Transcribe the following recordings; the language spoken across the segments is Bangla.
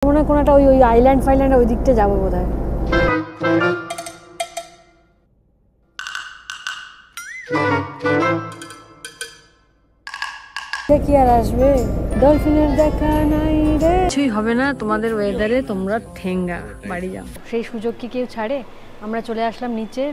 মনে হয় কোনোটা ওই আইল্যান্ড ফাইল্যান্ড ওই দিকটা যাবো বোধহয়। কি আর আসবে, ডলফিনের দেখা নাই রে, কিছুই হবে না তোমাদের ওয়েদারে, তোমরা ঠেঙ্গা বাড়ি যাও। সেই সুযোগ কি কেউ ছাড়ে? আমরা চলে আসলাম নিচে।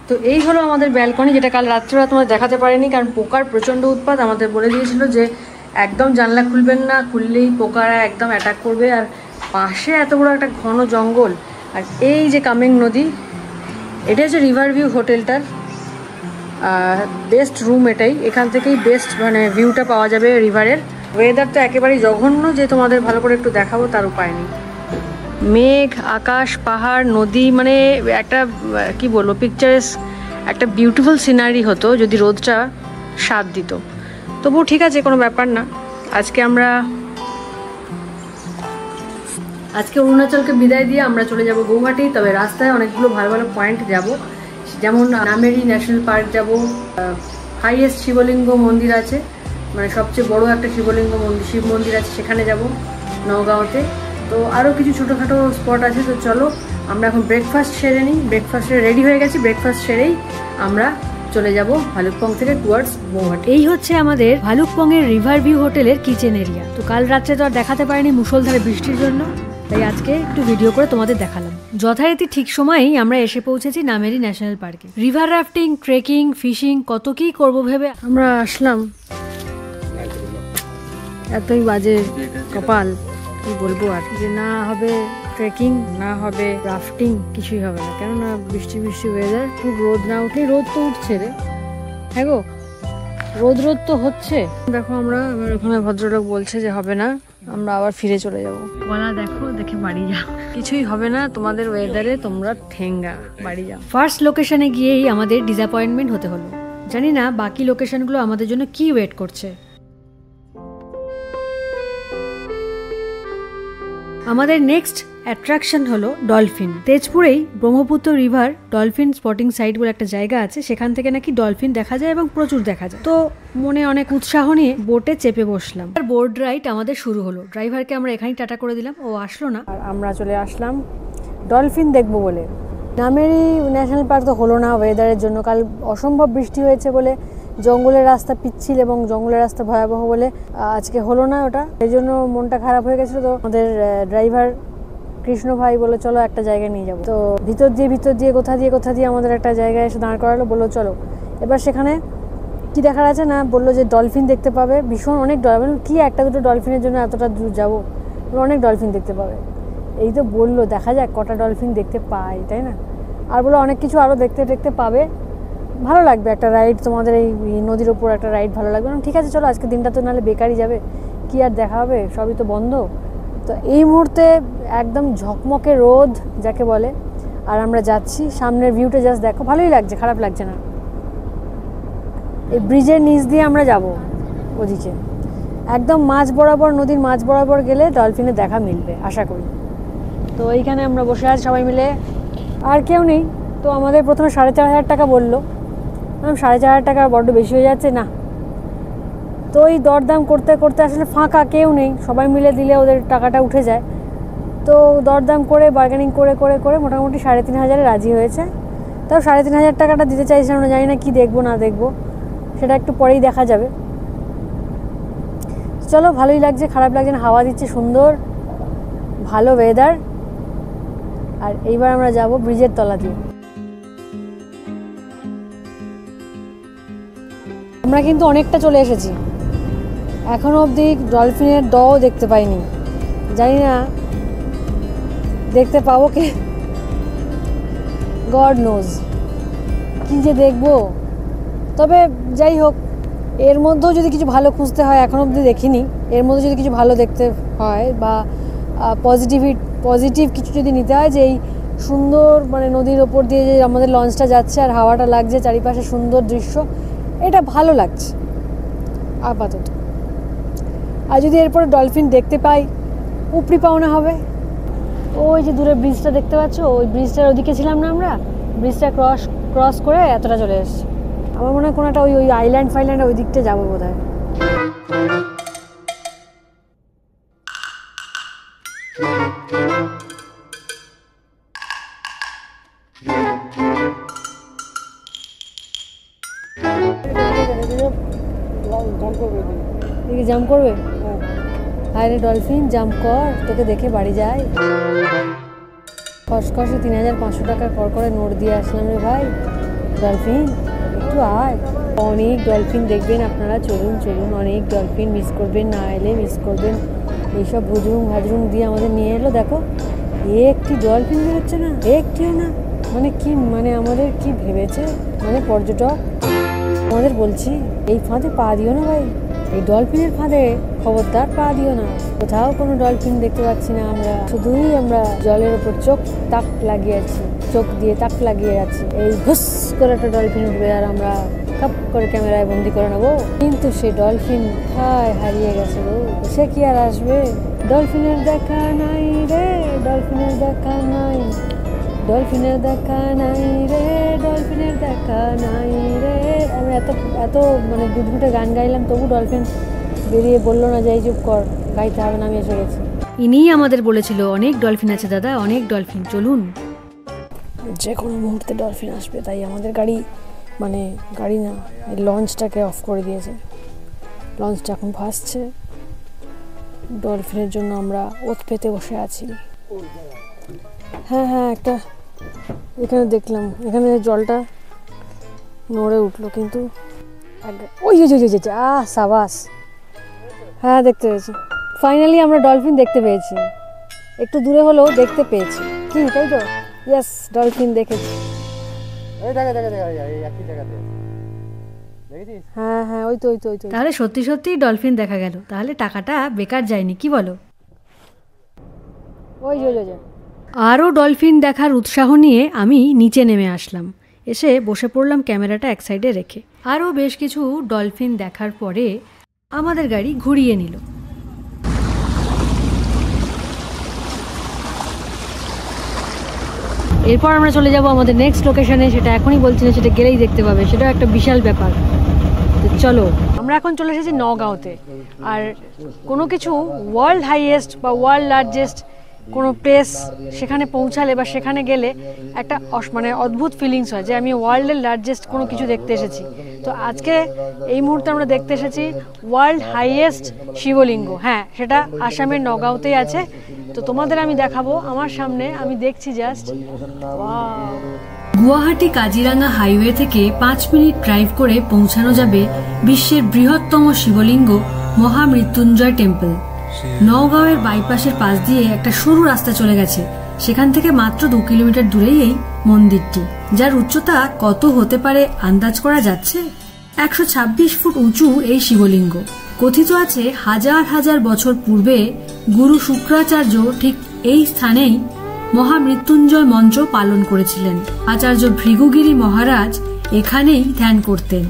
তো এই হলো আমাদের ব্যালকনি, যেটা কাল রাত্রেবেলা তোমার দেখাতে পারিনি, কারণ পোকার প্রচণ্ড উৎপাত। আমাদের বলে দিয়েছিল যে একদম জানলা খুলবেন না, খুললেই পোকারা একদম অ্যাটাক করবে। আর পাশে এত বড় একটা ঘন জঙ্গল, আর এই যে কামেং নদী, এটা হচ্ছে রিভার ভিউ হোটেলটার বেস্ট রুম এটাই। এখান থেকেই বেস্ট মানে ভিউটা পাওয়া যাবে রিভারের। ওয়েদার তো একেবারেই জঘন্য যে তোমাদের ভালো করে একটু দেখাবো তার উপায় নেই। মেঘ, আকাশ, পাহাড়, নদী, মানে একটা কি বলবো পিকচারেস, একটা বিউটিফুল সিনারি হতো যদি রোদটা সাথ দিত। তবু ঠিক আছে, কোনো ব্যাপার না। আজকে অরুণাচলকে বিদায় দিয়ে আমরা চলে যাব গৌহাটি। তবে রাস্তায় অনেকগুলো ভালো ভালো পয়েন্ট যাব, যেমন নামেরি ন্যাশনাল পার্ক যাব, হাইয়েস্ট শিবলিঙ্গ মন্দির আছে, মানে সবচেয়ে বড় একটা শিবলিঙ্গ মন্দির, শিব মন্দির আছে, সেখানে যাব নওগাঁওতে। তো আরও কিছু ছোটোখাটো স্পট আছে। তো চলো আমরা এখন ব্রেকফাস্ট সেরে নিই। ব্রেকফাস্টে রেডি হয়ে গেছি, ব্রেকফাস্ট সেরেই আমরা চলে যাব ভালুকপং থেকে টুয়ার্ডস গৌহাটি। এই হচ্ছে আমাদের ভালুকপংয়ের রিভার ভিউ হোটেলের কিচেন এরিয়া। তো কাল রাত্রে তো আর দেখাতে পারিনি মুষলধারে বৃষ্টির জন্য, তাই আজকে একটু ভিডিও করে তোমাদের দেখালাম। যথারীতি ঠিক সময়েই আমরা এসে পৌঁছেছি নামেরি ন্যাশনাল পার্কে। রিভার রাফটিং, ট্রেকিং, ফিশিং, কত কি করবো ভেবে আমরা আসলাম। এতই বাজে কপাল, কি বলবো আর, যে না হবে ট্রেকিং, না হবে রাফটিং, কিছুই হবে না। কেননা বৃষ্টি বৃষ্টি ওয়েদার, খুব রোদ না উঠে, রোদ তো উঠছে রে, হ্যাঁ গো, রোদ তো হচ্ছে। দেখো আমার ওখানে ভদ্রলোক বলছে যে হবে না, আমরা আবার ফিরে চলে যাব। বলা দেখো, দেখে বাড়ি যাও, কিছুই হবে না তোমাদের ওয়েদারে, তোমরা ঠেঙ্গা বাড়ি যাও। ফার্স্ট লোকেশনে গিয়েই আমাদের ডিসঅ্যাপয়েন্টমেন্ট হতে হলো। জানি না বাকি লোকেশনগুলো আমাদের জন্য কি ওয়েট করছে। আমাদের নেক্সট অ্যাট্রাকশন হলো ডলফিন। তেজপুরেই Brahmaputra river dolphin spotting site বলে একটা জায়গা আছে, সেখান থেকে নাকি ডলফিন দেখা যায় এবং প্রচুর দেখা যায়। তো মনে অনেক উৎসাহ নিয়ে বোটে চেপে বসলাম। আর বোর্ড রাইড আমাদের শুরু হলো। ড্রাইভারকে আমরা এখানেই টাটা করে দিলাম, ও আসলো না, আর আমরা চলে আসলাম ডলফিন দেখবো বলে। নামেরি ন্যাশনাল পার্ক তো হলো না ওয়েদারের জন্য, কাল অসম্ভব বৃষ্টি হয়েছে বলে জঙ্গলের রাস্তা পিচ্ছিল এবং জঙ্গলের রাস্তা ভয়াবহ বলে আজকে হলো না ওটা, এই জন্য মনটা খারাপ হয়ে গেছিলো। তো আমাদের ড্রাইভার কৃষ্ণ ভাই বলে চলো একটা জায়গায় নিয়ে যাবো। তো ভিতর দিয়ে কোথা দিয়ে আমাদের একটা জায়গায় এসে দাঁড় করালো, বললো চলো। এবার সেখানে কি দেখার আছে না, বললো যে ডলফিন দেখতে পাবে, ভীষণ অনেক ডলফিন। কি একটা দুটো ডলফিনের জন্য এতটা দূর যাবো? অনেক ডলফিন দেখতে পাবে, এই তো বললো, দেখা যাক কটা ডলফিন দেখতে পাই, তাই না? আর বলো অনেক কিছু আরও দেখতে পাবে, ভালো লাগবে একটা রাইড, তোমাদের এই নদীর ওপর একটা রাইড ভালো লাগবে। ঠিক আছে চলো, আজকে দিনটা তো নাহলে বেকারই যাবে, কি আর দেখা হবে, সবই তো বন্ধ। তো এই মুহূর্তে একদম ঝকমকে রোদ যাকে বলে, আর আমরা যাচ্ছি। সামনের ভিউটা জাস্ট দেখো, ভালোই লাগছে, খারাপ লাগছে না। এই ব্রিজের নিচ দিয়ে আমরা যাব ওদিকে, একদম মাঝ বরাবর, নদীর মাঝ বরাবর গেলে ডলফিনের দেখা মিলবে আশা করি। তো এইখানে আমরা বসে আছি সবাই মিলে, আর কেউ নেই। তো আমাদের প্রথমে 4,500 টাকা বললো, 4,500 টাকা বড্ড বেশি হয়ে যাচ্ছে না। তো ওই দরদাম করতে করতে আসলে ফাঁকা কেউ নেই, সবাই মিলে দিলে ওদের টাকাটা উঠে যায়। তো দরদাম করে বার্গেনিং করে করে করে মোটামুটি 3,500 রাজি হয়েছে। তাও 3,500 টাকাটা দিতে চাইছে, আমরা জানি না কি দেখবো না দেখবো, সেটা একটু পরেই দেখা যাবে। চলো, ভালোই লাগছে, খারাপ লাগছে না, হাওয়া দিচ্ছে সুন্দর, ভালো ওয়েদার। আর এইবার আমরা যাব ব্রিজের তলা দিয়ে। আমরা কিন্তু অনেকটা চলে এসেছি, এখনো অবধি ডলফিনের ডও দেখতে পাইনি, জানি না দেখতে পাবো কি, গড নোজ কি যে দেখবো। তবে যাই হোক, এর মধ্যেও যদি কিছু ভালো খুঁজতে হয়, এখনো অবধি দেখিনি, এর মধ্যে যদি কিছু ভালো দেখতে হয় বা পজিটিভ কিছু যদি নিতে হয়, যে এই সুন্দর মানে নদীর ওপর দিয়ে যে আমাদের লঞ্চটা যাচ্ছে আর হাওয়াটা লাগছে, চারিপাশে সুন্দর দৃশ্য, এটা ভালো লাগছে আপাতত। আর যদি এরপরে ডলফিন দেখতে পাই, উপরি পাওনা হবে। ওই যে দূরে ব্রিজটা দেখতে পাচ্ছ, ওই ব্রিজটার ওদিকে ছিলাম না আমরা, ব্রিজটা ক্রস করে এতটা চলে এসেছি। আমার মনে হয় কোনো একটা ওই আইল্যান্ড ফাইল্যান্ড ওই দিকটা যাবো বোধ হয়। জাম্প করবে? হায় রে ডলফিন, জাম্প কর, তোকে দেখে বাড়ি যায়। খসখসে 3500 টাকার করে নোট দিয়ে আসলাম রে ভাই। ডলফিন একটু আয়, অনেক ডলফিন দেখবেন আপনারা, চলুন চলুন, অনেক ডলফিন মিস করবেন, না এলে মিস করবেন। এইসব ভুজরুং ভাজরুং দিয়ে আমাদের নিয়ে এলো, দেখো একটি ডলফিন বেরোচ্ছে না, একটিও না। মানে কি, মানে আমাদের কি ভেবেছে, মানে পর্যটক আমাদের বলছি এই ফাঁদে পা দিও না ভাই, এই ডলফিনের ফাঁদে খবরদার পা দিও না। কোথাও কোনো ডলফিন দেখতে পাচ্ছি না আমরা, শুধুই আমরা জলের ওপর চোখ লাগিয়ে আছি। এই ঘুস করে একটা ডলফিন উঠবে আর আমরা কাপ করে ক্যামেরায় বন্দি করে নেবো, কিন্তু সে ডলফিন হারিয়ে গেছে গো। সে কি আর আসবে? ডলফিনের দেখা নাই রে, ডলফিনের দেখা নাই, ডলফিনের দেখা নাই রে, ডলফিনের দেখা নাই রে। আমি এত মানে গুটগুটে গান গাইলাম, তবু ডলফিন বেরিয়ে বললো না যে এই চুপ কর, গাইতে হবে না, আমি এসে গেছি। ইনিই আমাদের বলেছিল অনেক ডলফিন আছে দাদা, অনেক ডলফিন, চলুন। যে কোনো মুহূর্তে ডলফিন আসবে, তাই আমাদের গাড়ি না, এই লঞ্চটাকে অফ করে দিয়েছে। লঞ্চটা এখন ভাসছে, ডলফিনের জন্য আমরা ওত পেতে বসে আছি। হ্যাঁ হ্যাঁ, একটা এখানে দেখলাম, এখানে জলটা নড়ে উঠলো, কিন্তু ওই সাবাস, হ্যাঁ দেখতে পেয়েছি, ফাইনালি আমরা ডলফিন দেখতে পেয়েছি। একটু দূরে হলেও দেখতে পেয়েছি, কি তাই তো? ইয়েস, ডলফিন দেখেছি। হ্যাঁ হ্যাঁ, ওই তো। তাহলে সত্যি ডলফিন দেখা গেল, তাহলে টাকাটা বেকার যায়নি, কি বলো? ওই আরও ডলফিন দেখার উৎসাহ নিয়ে আমি নিচে নেমে আসলাম, এসে বসে পড়লাম ক্যামেরাটা এক সাইডে রেখে। আরও বেশ কিছু ডলফিন দেখার পরে আমাদের গাড়ি ঘুরিয়ে নিল। এরপর আমরা চলে যাব আমাদের নেক্সট লোকেশনে, সেটা এখনই বলছি না, সেটা গেলেই দেখতে পাবে, সেটাও একটা বিশাল ব্যাপার। তো চলো, আমরা এখন চলে এসেছি নওগাঁওতে। আর কোনো কিছু ওয়ার্ল্ড হাইয়েস্ট বা ওয়ার্ল্ড লার্জেস্ট কোনো প্লেস সেখানে পৌঁছালে বা সেখানে গেলে একটা মানে অদ্ভুত ফিলিংস হয় যে আমি ওয়ার্ল্ডের লার্জেস্ট কোনো কিছু দেখতে এসেছি। তো আজকে এই মুহূর্তে আমরা দেখতে এসেছি ওয়ার্ল্ড হাইয়েস্ট শিবলিঙ্গ। হ্যাঁ, সেটা আসামের নওগাঁওতেই আছে। তো তোমাদের আমি দেখাবো, আমার সামনে আমি দেখছি জাস্ট গুয়াহাটি কাজিরাঙ্গা হাইওয়ে থেকে 5 মিনিট ড্রাইভ করে পৌঁছানো যাবে বিশ্বের বৃহত্তম শিবলিঙ্গ মহামৃত্যুঞ্জয় টেম্পল। নওগাঁওয়ের বাইপাসের পাশ দিয়ে একটা সরু রাস্তা চলে গেছে, সেখান থেকে মাত্র 2 কিলোমিটার দূরেই এই মন্দিরটি, যার উচ্চতা কত হতে পারে আন্দাজ করা যাচ্ছে। 126 ফুট উঁচু এই শিবলিঙ্গ। কথিত আছে হাজার হাজার বছর পূর্বে গুরু শুক্রাচার্য ঠিক এই স্থানেই মহামৃত্যুঞ্জয় মন্ত্র পালন করেছিলেন। আচার্য ভৃগুগিরি মহারাজ এখানেই ধ্যান করতেন,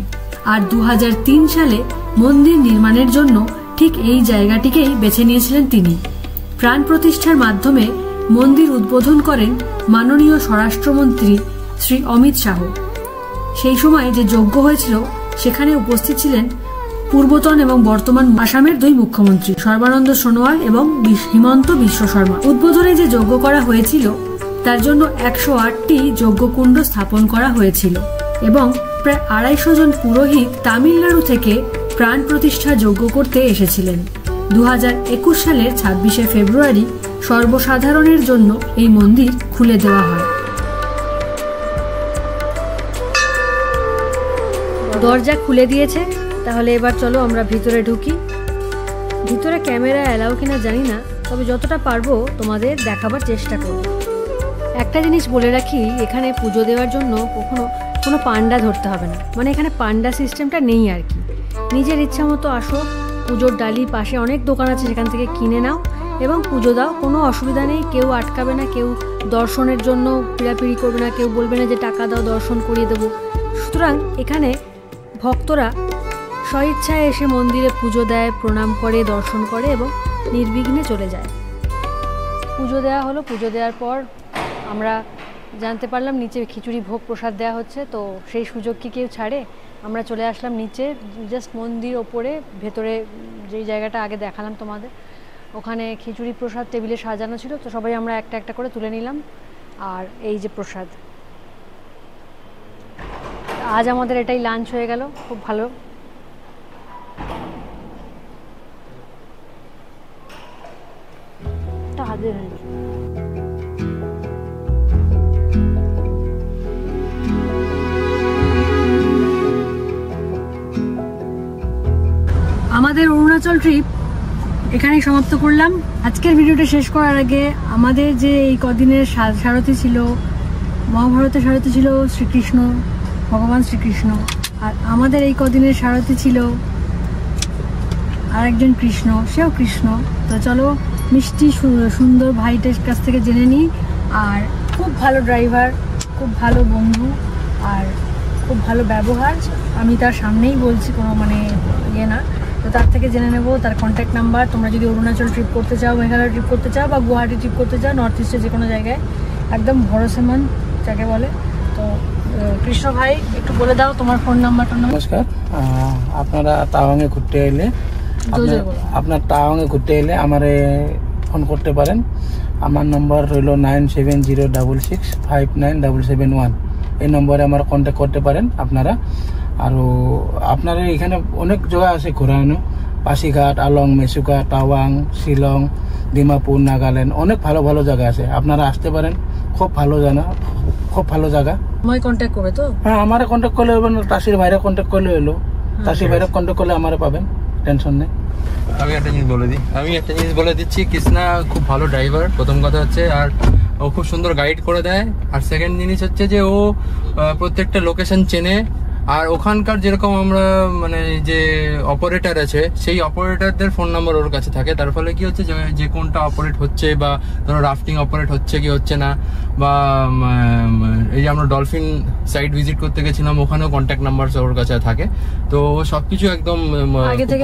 আর 2003 সালে মন্দির নির্মাণের জন্য ঠিক এই জায়গাটিকেই বেছে নিয়েছিলেন তিনি। প্রাণ প্রতিষ্ঠার মাধ্যমে মন্দির উদ্বোধন করেন মাননীয় স্বরাষ্ট্রমন্ত্রী শ্রী অমিত শাহ। সেই সময় যে যজ্ঞ হয়েছিল সেখানে উপস্থিত ছিলেন পূর্বতন এবং বর্তমান আসামের 2 মুখ্যমন্ত্রী সর্বানন্দ সোনোয়াল এবং হিমন্ত বিশ্ব শর্মা। উদ্বোধনে যে যজ্ঞ করা হয়েছিল তার জন্য 108টি যজ্ঞকুণ্ড স্থাপন করা হয়েছিল এবং প্রায় 250 জন পুরোহিত তামিলনাড়ু থেকে প্রাণ প্রতিষ্ঠা যজ্ঞ করতে এসেছিলেন। 2021 সালের 26শে ফেব্রুয়ারি সর্বসাধারণের জন্য এই মন্দির খুলে দেওয়া হয়। দরজা খুলে দিয়েছে, তাহলে এবার চলো আমরা ভিতরে ঢুকি। ভিতরে ক্যামেরা অ্যালাউ কিনা জানি না, তবে যতটা পারবো তোমাদের দেখাবার চেষ্টা করব। একটা জিনিস বলে রাখি, এখানে পুজো দেওয়ার জন্য কোনো পান্ডা ধরতে হবে না, মানে এখানে পান্ডা সিস্টেমটা নেই আর কি। নিজের ইচ্ছা মতো আসো, পুজোর ডালি পাশে অনেক দোকান আছে, সেখান থেকে কিনে নাও এবং পুজো দাও, কোনো অসুবিধা নেই, কেউ আটকাবে না, কেউ দর্শনের জন্য পিড়াপিড়ি করবে না, কেউ বলবে না যে টাকা দাও দর্শন করিয়ে দেবো। সুতরাং এখানে ভক্তরা স্বইচ্ছায় এসে মন্দিরে পুজো দেয়, প্রণাম করে, দর্শন করে এবং নির্বিঘ্নে চলে যায়। পুজো দেওয়া হলো, পুজো দেওয়ার পর আমরা জানতে পারলাম নিচে খিচুড়ি ভোগ প্রসাদ দেওয়া হচ্ছে, তো সেই সুযোগ কি কেউ ছাড়ে? আমরা চলে আসলাম নিচে, জাস্ট মন্দির ওপরে, ভেতরে যেই জায়গাটা আগে দেখালাম তোমাদের, ওখানে খিচুড়ি প্রসাদ টেবিলে সাজানো ছিল, তো সবাই আমরা একটা একটা করে তুলে নিলাম। আর এই যে প্রসাদ, আজ আমাদের এটাই লাঞ্চ হয়ে গেল, খুব ভালো। আমাদের অরুণাচল ট্রিপ এখানেই সমাপ্ত করলাম। আজকের ভিডিওটা শেষ করার আগে আমাদের যে এই কদিনের সারথি ছিল, মহাভারতের সারথি ছিল শ্রীকৃষ্ণ, ভগবান শ্রীকৃষ্ণ, আর আমাদের এই কদিনের সারথি ছিল আরেকজন কৃষ্ণ, সেও কৃষ্ণ। তো চলো মিষ্টি সুন্দর ভাইটার কাছ থেকে জেনে নিই। আর খুব ভালো ড্রাইভার, খুব ভালো বন্ধু, আর খুব ভালো ব্যবহার। আমি তার সামনেই বলছি, কোনো মানে ইয়ে না। তো তার থেকে জেনে নেবো তার কন্ট্যাক্ট নাম্বার। তোমরা যদি অরুণাচল ট্রিপ করতে চাও, মেঘালয় ট্রিপ করতে চাও, বা গুয়াহাটি ট্রিপ করতে চাও, নর্থ ইস্টে যে কোনো জায়গায়, একদম ভরসেমান যাকে বলে। তো কৃষ্ণ ভাই একটু বলে দাও তোমার ফোন নাম্বারটা। নমস্কার, আপনারা টাওয়াংয়ে ঘুরতে এলে আমারে ফোন করতে পারেন। আমার নম্বর রইল 9706659771। এই নম্বরে আমার কন্ট্যাক্ট করতে পারেন আপনারা। আর আপনারা এখানে অনেক জায়গা আছে ঘোরানো, পাসিঘাট, আলং, মেসুকা, টাওয়াং, শিলং, ডিমাপুর, নাগাল্যান্ড, অনেক ভালো ভালো জায়গা আছে। আপনারা আসতে পারেন, খুব ভালো জানা, খুব ভালো জায়গা। আমায় কন্ট্যাক্ট করবে তো? হ্যাঁ, আমার কন্ট্যাক্ট করলে হবে না, তাসির ভাইরা কন্ট্যাক্ট করলে হলো। তাসির ভাইরা কন্ট্যাক্ট করলে আমারে পাবেন, টেনশন নেই। আমি একটা জিনিস বলে দিচ্ছি, কৃষ্ণা খুব ভালো ড্রাইভার, প্রথম কথা হচ্ছে। আর ও খুব সুন্দর গাইড করে দেয়। আর সেকেন্ড জিনিস হচ্ছে যে ও প্রত্যেকটা লোকেশন চেনে। আর ওখানকার যেরকম আমরা মানে যে অপারেটর আছে, সেই অপারেটরদের ফোন নাম্বার ওর কাছে থাকে। তার ফলে কি হচ্ছে, যে কোনটা অপারেট হচ্ছে, বা ধরো রাফটিং অপারেট হচ্ছে কি হচ্ছে না, বা এই যে আমরা ডলফিন সাইট ভিজিট করতে গেছিলাম, ওখানেও কন্ট্যাক্ট নাম্বার ওর কাছে থাকে। তো ও সবকিছু একদম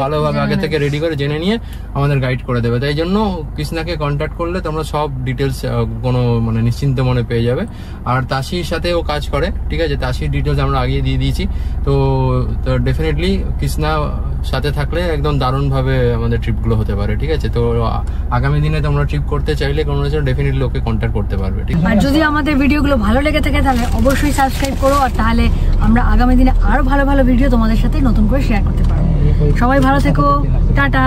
ভালোভাবে আগে থেকে রেডি করে জেনে নিয়ে আমাদের গাইড করে দেবে। তাই জন্য কৃষ্ণাকে কন্ট্যাক্ট করলে তোমরা সব ডিটেলস কোনো মানে নিশ্চিন্ত মনে পেয়ে যাবে। আর তাসির সাথে ও কাজ করে, ঠিক আছে, তাসির ডিটেলস আমরা আগে দিয়ে দিয়েছি। তো ডেফিনেটলি কৃষ্ণা সাথে থাকলে একদম দারুণভাবে আমাদের ট্রিপগুলো হতে পারে, ঠিক আছে। তো আগামী দিনে তোমরা ট্রিপ করতে চাইলে কোনো ডেফিনেটলি ওকে কন্ট্যাক্ট করতে পারবে, ঠিক আছে। আর যদি আমাদের ভিডিওগুলো ভালো লেগে থাকে তাহলে অবশ্যই সাবস্ক্রাইব করো, আর তাহলে আমরা আগামী দিনে আরো ভালো ভালো ভিডিও তোমাদের সাথে নতুন করে শেয়ার করতে পারবো। সবাই ভালো থেকো, টাটা।